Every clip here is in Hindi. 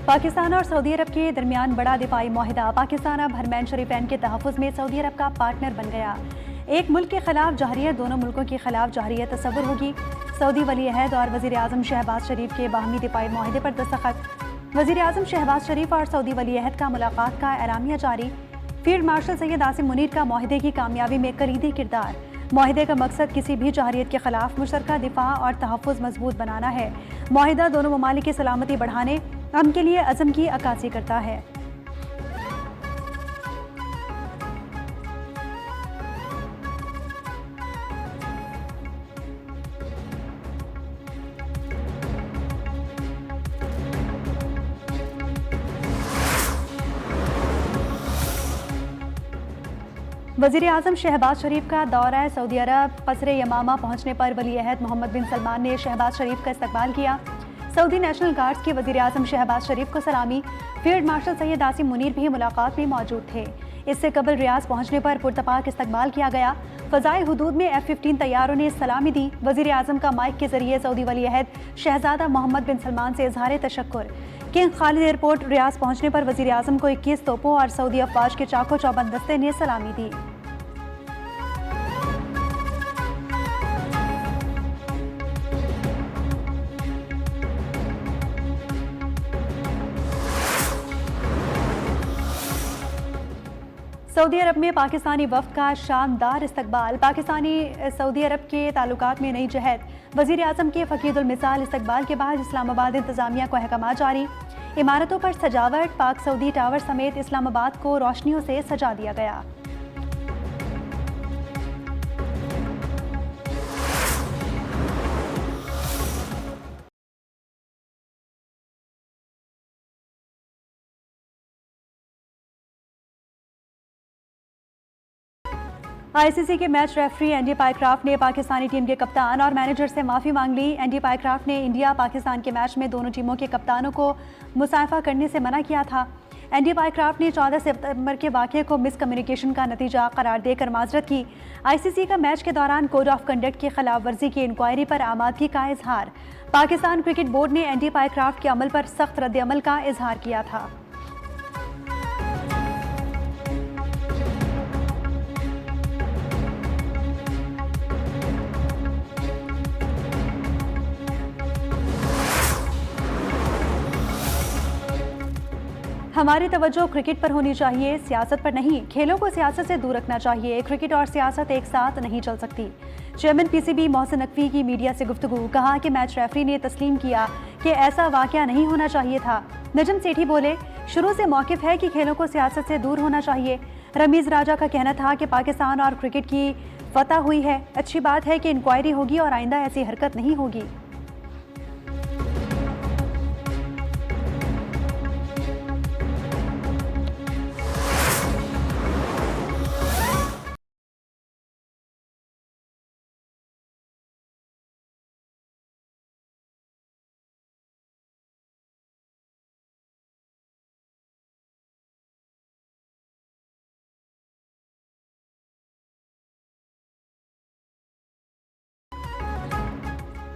पाकिस्तान और सऊदी अरब के दरमियान बड़ा दिफाई मुआहिदा। पाकिस्तान अब हरमैन शरीफैन के तहफ़्फ़ुज़ में सऊदी अरब का पार्टनर बन गया। एक मुल्क के खिलाफ जहरियत दोनों मुल्कों के खिलाफ जहरियत तस्वुर होगी। सऊदी वली अहद और वज़ीर आज़म शहबाज शरीफ के बाहमी दिफाई मुआहिदे पर दस्तखत। वज़ीर आज़म शहबाज शरीफ और सऊदी वली अहद का मुलाकात का एलामिया जारी। फील्ड मार्शल सैयद आसिम मुनीर का मुआहिदे की कामयाबी में कलीदी किरदार। मुआहिदे का मकसद किसी भी जहरियत के खिलाफ मुश्तरका दिफा और तहफ़्फ़ुज़ मजबूत बनाना है। मुआहिदा दोनों ममालिक की सलामती बढ़ाने अमन के लिए अज़म की अक्कासी करता है। वज़ीर आज़म शहबाज शरीफ का दौरा सऊदी अरब। कसर यमामा पहुंचने पर वली अहद मोहम्मद बिन सलमान ने शहबाज शरीफ का इस्तकबाल किया। सऊदी नेशनल गार्ड्स के वज़ीर आज़म शहबाज शरीफ को सलामी। फील्ड मार्शल सैयद आसिम मुनीर भी मुलाकात में मौजूद थे। इससे कबल रियाज पहुंचने पर पुरतपाक इस्तकबाल किया गया। फ़ज़ाए हुदूद में F-15 तैयारों ने सलामी दी। वज़ीर आज़म का माइक के जरिए सऊदी वली अहद शहजादा मोहम्मद बिन सलमान से इजहार तशक्कुर। किंग खालिद एयरपोर्ट रियाज पहुंचने पर वज़ीर आज़म को 21 तोपों और सऊदी अफवाज के चाको चौबंद दस्ते ने सलामी दी। सऊदी अरब में पाकिस्तानी वफ़द का शानदार इस्तकबाल। पाकिस्तानी सऊदी अरब के ताल्लुकात में नई जहद। वज़ीर आज़म के फ़कीदुल मिसाल इस्तकबाल के बाद इस्लामाबाद इंतज़ामिया को अहकाम जारी। इमारतों पर सजावट। पाक सऊदी टावर समेत इस्लामाबाद को रोशनियों से सजा दिया गया। ICC के मैच रेफरी एंडी पाइक्राफ्ट ने पाकिस्तानी टीम के कप्तान और मैनेजर से माफ़ी मांग ली। एंडी पाइक्राफ्ट ने इंडिया पाकिस्तान के मैच में दोनों टीमों के कप्तानों को मुसाफा करने से मना किया था। एंडी पाइक्राफ्ट ने 14 सितंबर के वाक़ये को मिसकम्युनिकेशन का नतीजा करार देकर माजरत की। ICC का मैच के दौरान कोड ऑफ कंडक्ट की खिलाफ वर्जी की इंक्वायरी पर आमादगी का इजहार। पाकिस्तान क्रिकेट बोर्ड ने एंडी पाइक्राफ्ट के अमल पर सख्त रद्द-ए-अमल का इजहार किया था। हमारी तवज्जो क्रिकेट पर होनी चाहिए, सियासत पर नहीं। खेलों को सियासत से दूर रखना चाहिए। क्रिकेट और सियासत एक साथ नहीं चल सकती। चेयरमैन PCB मोहसिन नकवी की मीडिया से गुफ्तगू। कहा कि मैच रेफरी ने तस्लीम किया कि ऐसा वाकया नहीं होना चाहिए था। नजम सेठी बोले, शुरू से मौक़िफ़ है कि खेलों को सियासत से दूर होना चाहिए। रमीज़ राजा का कहना था कि पाकिस्तान और क्रिकेट की फतह हुई है। अच्छी बात है कि इंक्वायरी होगी और आइंदा ऐसी हरकत नहीं होगी।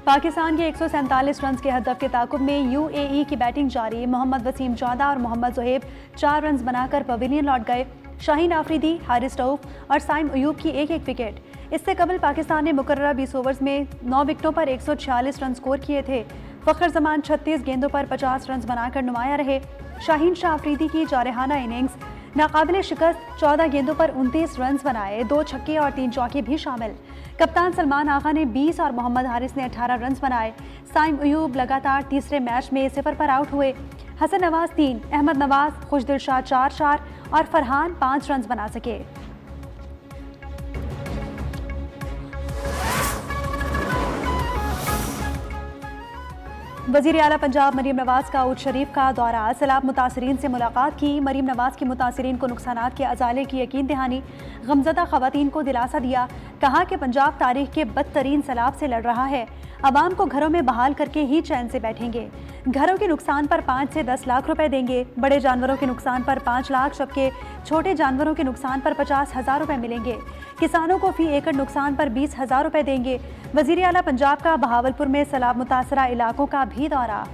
पाकिस्तान के 147 रन के हदफ के ताकुब में UAE की बैटिंग जारी। मोहम्मद वसीम 14 और मोहम्मद ज़ुहैब 4 रन बनाकर पवेलियन लौट गए। शाहीन आफरीदी, हारिस रऊफ और साइम अयूब की एक एक विकेट। इससे कबल पाकिस्तान ने मुकर्ररा 20 ओवर्स में 9 विकेटों पर 146 रन स्कोर किए थे। फ़खर जमान 36 गेंदों पर 50 रन बनाकर नुमाया रहे। शाहीन शाह आफरीदी की जारहाना इनिंग्स नाकाबिले शिकस्त। 14 गेंदों पर 29 रन बनाए। 2 छक्के और 3 चौके भी शामिल। कप्तान सलमान आगा ने 20 और मोहम्मद हारिस ने 18 रन बनाए। साइम अयूब लगातार तीसरे मैच में 0 पर आउट हुए। हसन नवाज 3, अहमद नवाज, खुशदिल शाह 4 और फरहान 5 रन बना सके। वज़ीर आला पंजाब मरीम नवाज का ऊद शरीफ का दौरा। सैलाब मुतासरीन से मुलाकात की। मरीम नवाज की मुतासरीन को नुकसानात के अजाले की यकीन दहानी। गमज़दा ख़वातीन को दिलासा दिया। कहा कि पंजाब तारीख के बदतरीन सैलाब से लड़ रहा है। आवाम को घरों में बहाल करके ही चैन से बैठेंगे। घरों के नुकसान पर 5 से 10 लाख रुपए देंगे। बड़े जानवरों के नुकसान पर 5 लाख, जबकि छोटे जानवरों के नुकसान पर 50,000 रुपए मिलेंगे। किसानों को फी एकड़ नुकसान पर 20,000 रुपए देंगे। वज़ीर आला पंजाब का बहावलपुर में सैलाब मुतासरा इलाकों का भी दौरा।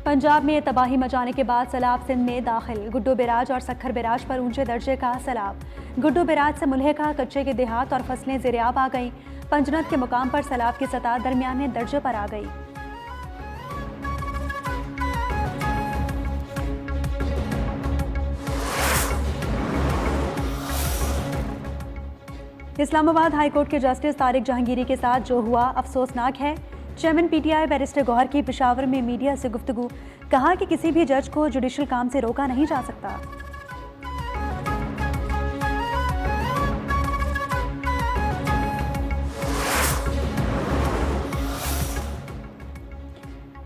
पंजाब में तबाही मचाने के बाद सैलाब सिंध में दाखिल। गुड्डो बैराज और सक्खर बैराज पर ऊंचे दर्जे का सैलाब। गुड्डो बैराज से मुल्हिका कच्चे के देहात और फसलें ज़ेर-ए-आब आ गईं। पंजनद के मुकाम पर सैलाब की सतह दरमियाने दर्जे पर आ गई। इस्लामाबाद हाईकोर्ट के जस्टिस तारिक जहांगीरी के साथ जो हुआ अफसोसनाक है। चेयरमैन पीटीआई बैरिस्टर गौहर की पेशावर में मीडिया से गुफ्तगू। कहा कि किसी भी जज को जुडिशल काम से रोका नहीं जा सकता।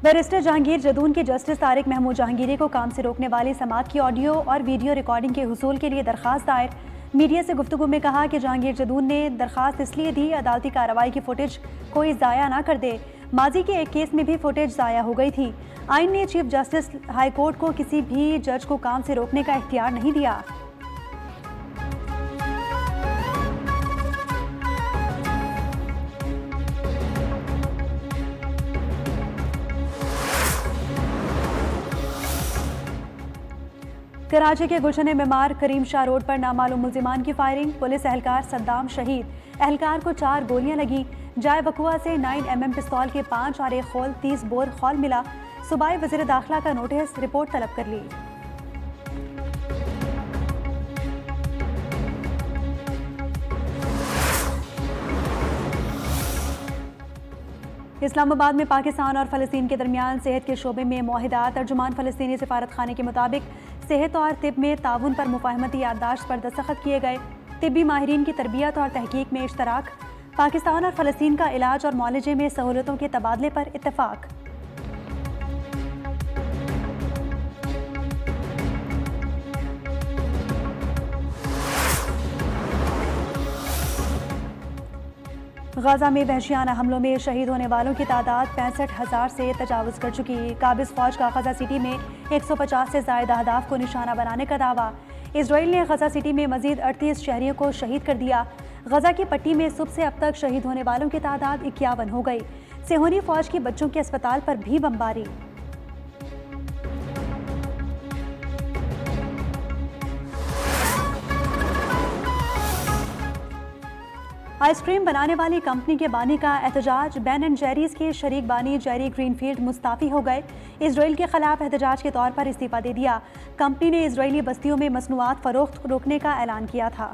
बैरिस्टर जहांगीर जदून के जस्टिस तारिक महमूद जहांगीरी को काम से रोकने वाली समाअत की ऑडियो और वीडियो रिकॉर्डिंग के हुसूल के लिए दरखास्त दायर। मीडिया से गुफ्तगू में कहा कि जहांगीर जदून ने दरखास्त इसलिए दी अदालती कार्रवाई की फुटेज कोई ज़ाया ना कर दे। माजी के एक केस में भी फुटेज ज़ाया हो गई थी। आइन ने चीफ जस्टिस हाईकोर्ट को किसी भी जज को काम से रोकने का इख्तियार नहीं दिया। कराची के गुलशन मेमार करीम शाह रोड पर नामालूम मुल्जिमान की फायरिंग। पुलिस एहलकार सद्दाम शहीद। एहलकार को 4 गोलियां लगी। जाए वकुआ से 9mm पिस्तौल के 5 और 1 खोल 30 बोर खौल मिला। सूबाई वज़ीर दाखिला का नोटिस रिपोर्ट तलब कर ली। इस्लामाबाद में पाकिस्तान और फ़लस्तीन के दरमियान सेहत के शोबे में मुआहिदा। तर्जुमान फ़लस्तीनी सफारत खाने के मुताबिक सेहत और तिब में ताउन पर मुफाहमती याददाश्त पर दस्तखत किए गए। तिब्बी माहिरीन की तरबियत और तहकीक में इश्तराक। पाकिस्तान और फ़लस्तीन का इलाज और मुआलजे में सहूलतों के तबादले पर इत्तफाक। गाज़ा में वहशियाना हमलों में शहीद होने वालों की तादाद 65,000 से तजावुज़ कर चुकी। काबिज़ फ़ौज का गज़ा सिटी में 150 से ज़ायद अहदाफ को निशाना बनाने का दावा। इसराइल ने गज़ा सिटी में मज़ीद 38 शहरियों को शहीद कर दिया। गज़ा की पट्टी में सुबह से अब तक शहीद होने वालों की तादाद 51 हो गई। सेहोनी फ़ौज की बच्चों के अस्पताल पर भी बमबारी। आइसक्रीम बनाने वाली कंपनी के बानी का एहतजाज। बैन एंड जेरीज के शरीक बानी जेरी ग्रीनफील्ड मुस्ताफ़ी हो गए। इसराइल के खिलाफ एहतजाज के तौर पर इस्तीफ़ा दे दिया। कंपनी ने इसराइली बस्तियों में मसनूआत फ़रोख्त रोकने का ऐलान किया था।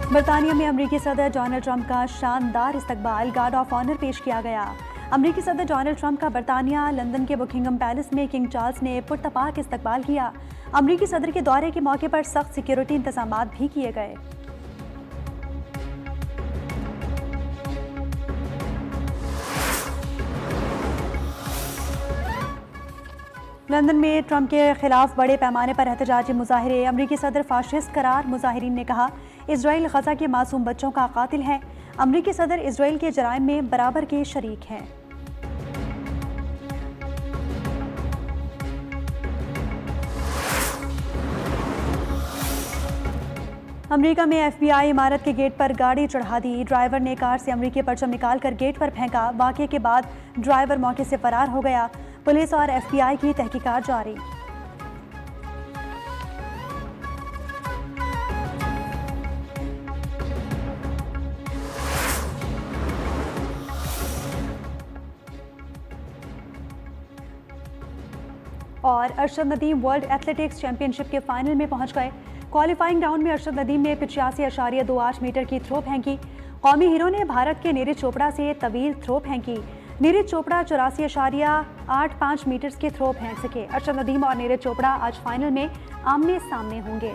बरतानिया में अमरीकी सदर डोनाल्ड ट्रंप का शानदार इस्तकबाल। गार्ड ऑफ ऑनर पेश किया गया। अमरीकी सदर डोनाल्ड ट्रंप का बरतानिया लंदन के बुकिंगम पैलेस में किंग चार्ल्स ने पुरतपाक इस्तकबाल किया। अमरीकी सदर के दौरे के मौके पर सख्त सिक्योरिटी इंतजामात भी किए गए। लंदन में ट्रंप के खिलाफ बड़े पैमाने पर एहतजाजी मुजाहिरे। अमरीकी सदर फाशिस्ट करार। मुजाहिरीन ने कहा इसराइल गज़ा के मासूम बच्चों का कातिल है। अमरीकी सदर इसराइल के जराइम में बराबर के शरीक हैं। अमेरिका में FBI इमारत के गेट पर गाड़ी चढ़ा दी। ड्राइवर ने कार से अमरीकी परचम निकालकर गेट पर फेंका। वाक़ये के बाद ड्राइवर मौके से फरार हो गया। पुलिस और FBI की तहकीकात जारी। और Arshad Nadeem world athletics championship के फाइनल में पहुंच गए। क्वालिफाइंग राउंड में अरशद नदीम ने 85.28 मीटर की थ्रो फेंकी। कौमी हीरो ने भारत के नीरज चोपड़ा से तवील थ्रो फेंकी। नीरज चोपड़ा 84.85 मीटर्स के थ्रो फेंक सके। अरशद नदीम और नीरज चोपड़ा आज फाइनल में आमने सामने होंगे।